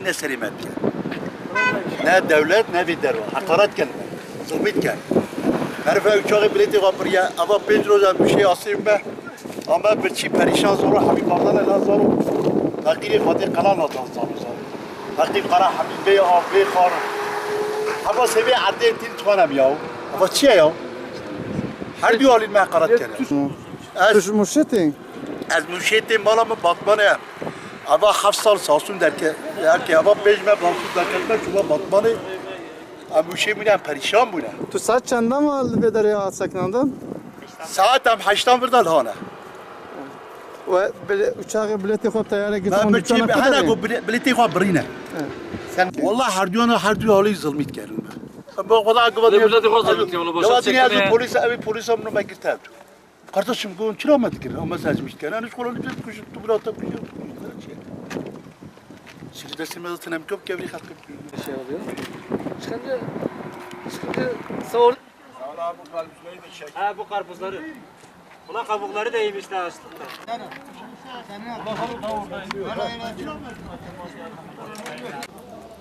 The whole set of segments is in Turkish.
ne selimet gel. Ne devlet ne bir derva. Hakaret gelme. Zulmit gel. Herife uçağı bileti var buraya. Ama Pedro'dan bir şey asayım ben. Ama bir şey perişan sonra Habib Bağdan el azarı. Takiri Fatih Kalan Azarı sanırım. Takiri Kara Habib Bey abi Kara. Ama seviye adli ettiğini tutanam ya. Ama çiğ ya. Her bir halin hakaret gel. Tuş muşetin. Az müşehidin bana mı batmanı? Ama hafsal sasın derken, ama bejme bansız derken ben şuna batmanı. Ama müşehidin perişan bu ne? Tu saat çanda mı aldı bedere ya saknandın? Saat hem 8'dan birden hana. Ve uçağı bileti koyup tayara Ben gitmem bir şey, dükkana hala kadar. bu bileti koy birine. Sen, vallahi her dünya halı zulmit gelin. Bu kadar güvenli. Bileti koy zulmit ya, onu boşa çekme. Ya polis amına ben gittim. Kardeşim bu çıramat ki ama sazmış ki. Yani şkolun bir kuşu tu bıraktı bir şey. Şimdi de simede tanem çok kevri hakkı. Şey oluyor. Çıkınca sağ Sağ bu karpuzları da çek. Ha bu karpuzları. Buna kabukları da yemişler aslında.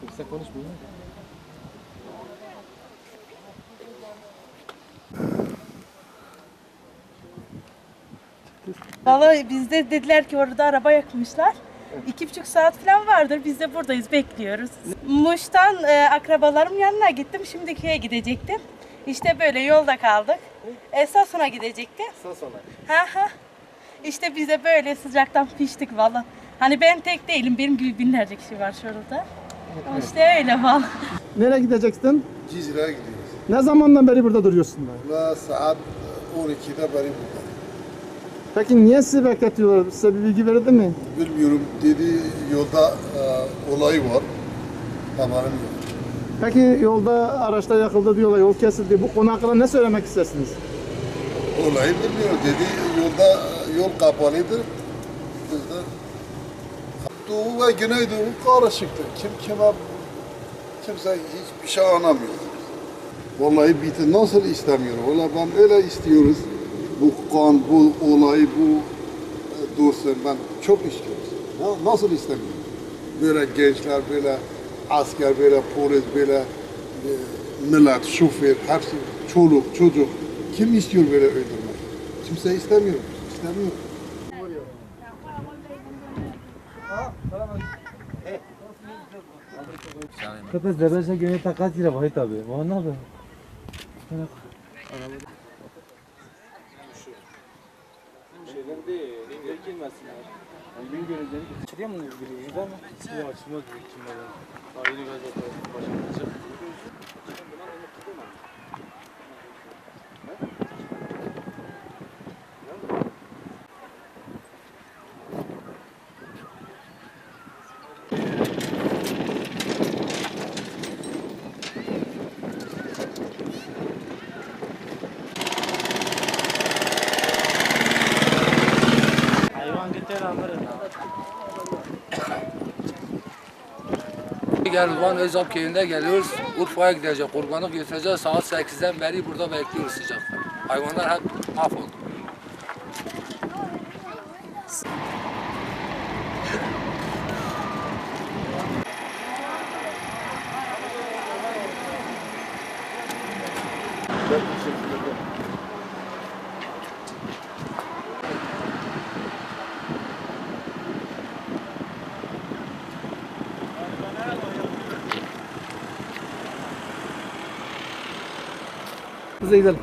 Kimse konuşmuyor. Vallahi bizde dediler ki orada araba yakmışlar. 2,5 saat falan vardır. Biz de buradayız, bekliyoruz. Muş'tan akrabalarım yanına gittim. Şimdi köye gidecektim. İşte böyle yolda kaldık. Sason'a gidecektim. Sason'a. Ha. İşte biz de böyle sıcaktan piştik vallahi. Hani ben tek değilim. Benim gibi binlerce kişi var şurada. Ama işte öyle vallahi. Nereye gideceksin? Cizre'ye gidiyoruz. Ne zamandan beri burada duruyorsun da? Ve saat 12'de beri burada. Peki niye sizi bekletiyorlar? Size bir bilgi verildi mi? Bilmiyorum dedi yolda olay var. Haberim yok. Peki yolda araçlar yakıldı diyorlar, yol kesildi. Bu konu hakkında ne söylemek istersiniz? Olayı bilmiyorum dedi yolda yol kapalıydı. Biz de Doğu ve Güneydoğu karışıktı. Kimse hiçbir şey anlamıyor. Vallahi bitti nasıl istemiyor? Vallahi ben öyle istiyoruz. Bu kan, bu olay, bu dursun ben çok istiyoruz. Nasıl istemiyor? Böyle gençler, böyle asker, böyle polis, böyle millet, şoför, hepsi çoluk, çocuk. Kim istiyor böyle öldürmek? Kimse istemiyor. İstemiyor. Köpek zebreşe gönül takat yine vahit abi. O ne abi? Şeyler değil, ringler girmesinler. Yani gün göreceğini geçiriyor mu biri yüzden mi? Yok açılmaz büyük ihtimalle. Daha yeni gaz başlayacak. Van Özap köyünde geliyoruz. Urfa'ya gidecek. Kurbanlık götüreceğiz. Saat 8'den beri burada bekliyoruz sıcakta. Hayvanlar hep mahvoldu. Bize gidelim.